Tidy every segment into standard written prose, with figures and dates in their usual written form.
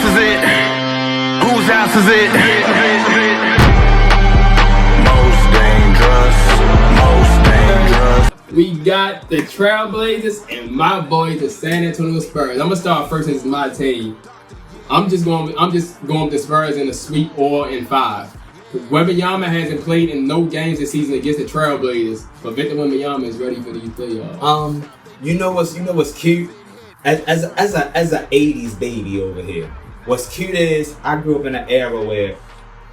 house is it? Whose house is it? Most dangerous. We got the Trailblazers and my boys, the San Antonio Spurs. I'm gonna start first since it's my team. I'm just going with the Spurs in a sweep or in 5. Wembenyama hasn't played in no games this season against the Trailblazers, but Victor Wembenyama is ready for these playoffs. You know what's cute? As a 80s baby over here, what's cute is I grew up in an era where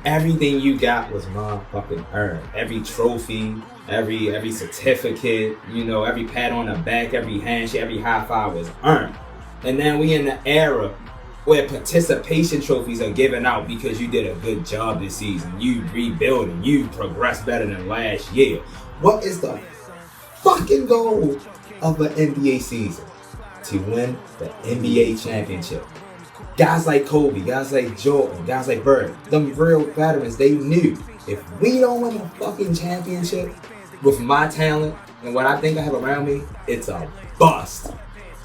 everything you got was motherfucking earned. Every trophy, every certificate, you know, every pat on the back, every handshake, every high five was earned. And then we in the era where participation trophies are given out because you did a good job this season. You rebuilding, you progressed better than last year. What is the fucking goal of an NBA season? To win the NBA championship. Guys like Kobe, guys like Jordan, guys like Bird, them real veterans, they knew if we don't win the fucking championship with my talent and what I think I have around me, it's a bust.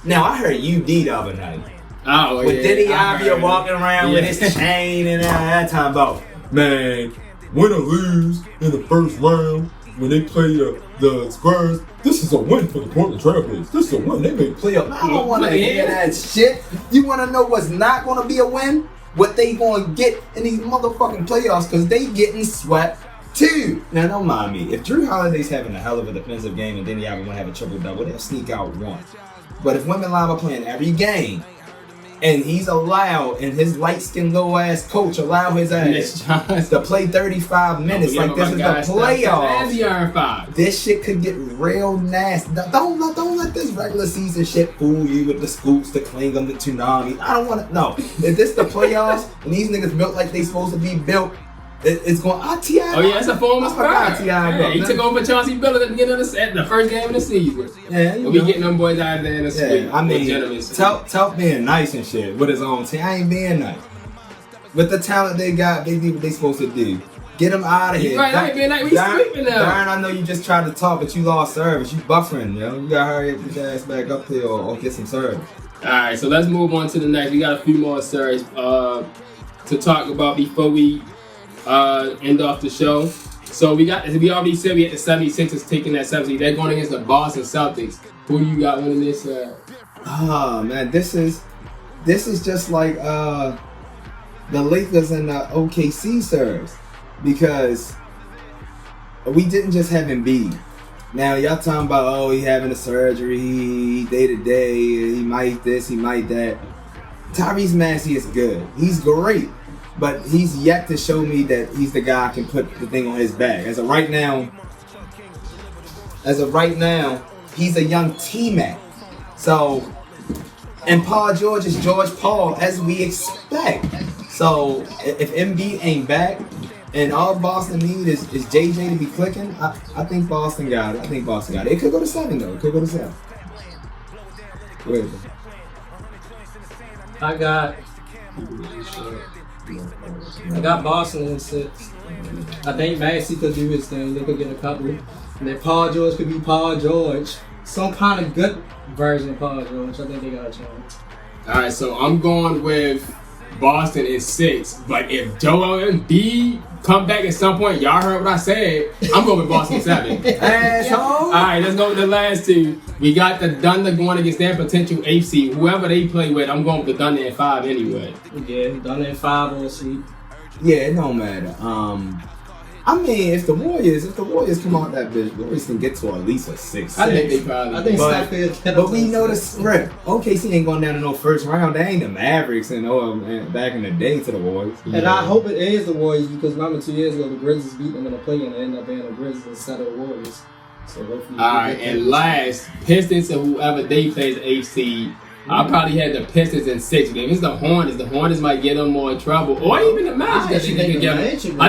Now I heard UD the other night. Oh, with Diddy Avia walking around with his chain and that time about, man, win or lose in the first round when they play the Spurs, this is a win for the Portland Trailblazers. This is a win. They may play up. I don't want to hear that shit. You want to know what's not going to be a win? What they going to get in these motherfucking playoffs, because they getting swept too. Now, don't mind me. If Drew Holiday's having a hell of a defensive game and Diddy Avia want to have a triple-double, they'll sneak out one. But if Wembenyama playing every game, and he's allowed, and his light-skinned little-ass coach allow his ass to play 35 minutes like this is the playoffs. This shit could get real nasty. Don't let this regular season shit fool you with the scoops, the Klingon, the tsunami. I don't want to. No. If this the playoffs, and these niggas built like they supposed to be built, it's going. T.I. Oh yeah, it's a former Spurs. T.I. He took over Chauncey Billups at the beginning of the first game of the season. Yeah, we'll be getting them boys out there in the sweep. I mean, Telp being nice and shit with his own team. I ain't being nice. With the talent they got, they do what they supposed to do. Get them out of here. Right, I ain't being nice. We sweeping them. Darren, I know you just tried to talk, but you lost service. You buffering, yo. You gotta hurry up, get your ass back up here or get some service. All right, so let's move on to the next. We got a few more series to talk about before we end off the show. So we already said we had the 76ers taking that 70. They're going against the Boston Celtics. Who do you got winning this? Oh man, this is just like the Lakers and the OKC serves, because we didn't just have Embiid. Now y'all talking about he having a surgery, day to day, he might this, he might that. Tyrese Maxey is good. He's great. But he's yet to show me that he's the guy who can put the thing on his back. As of right now, he's a young T-Mac. So, and Paul George is George Paul, as we expect. So, if Embiid ain't back, and all Boston need is JJ to be clicking, I think Boston got it. It could go to 7, though. Go ahead. I got Boston in 6. I think Maxey could do his thing. They could get a couple. And then Paul George could be Paul George. Some kind of good version of Paul George. I think they got a chance. Alright, so I'm going with Boston in 6. But if Joel Embiid come back at some point, y'all heard what I said, I'm going with Boston 7. Asshole! Alright, let's go with the last two. We got the Thunder going against their potential 8 seed. Whoever they play with, I'm going with the Thunder in 5 anyway. Yeah, Thunder in 5 on seed. Yeah, it don't matter. I mean, if the Warriors come out that bitch, Warriors can get to at least a 6. I think they probably. But we know the script. OKC ain't going down to no first round. They ain't the Mavericks and back in the day to the Warriors. And I hope it is the Warriors, because remember 2 years ago the Grizzlies beat them in the play and they ended up being the Grizzlies instead of the Warriors. So hopefully. Alright, and last, Pistons or whoever they play as the 8 seed. I probably had the Pistons in 6. If it's the Hornets might get them more in trouble. Or even the Magic. I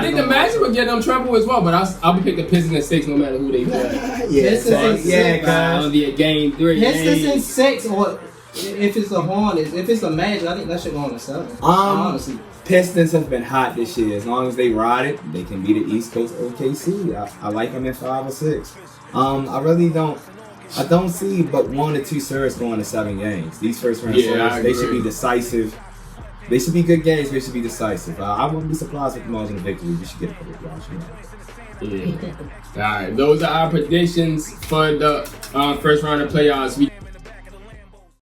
think the Magic would get them trouble as well, but I'll be picking the Pistons in 6 no matter who they play. Pistons in 6. It'll be a game 3. Pistons in 6, or if it's the Hornets, if it's the Magic, I think that should go on to 7. Honestly. Pistons have been hot this year. As long as they ride it, they can be the East Coast OKC. I like them in 5 or 6. I don't see but 1 or 2 serves going to 7 games. These first round series, they should be decisive. They should be good games. They should be decisive. I wouldn't be surprised with the margin of victory. We should get a couple of yards. Yeah. All right, those are our predictions for the first round of playoffs.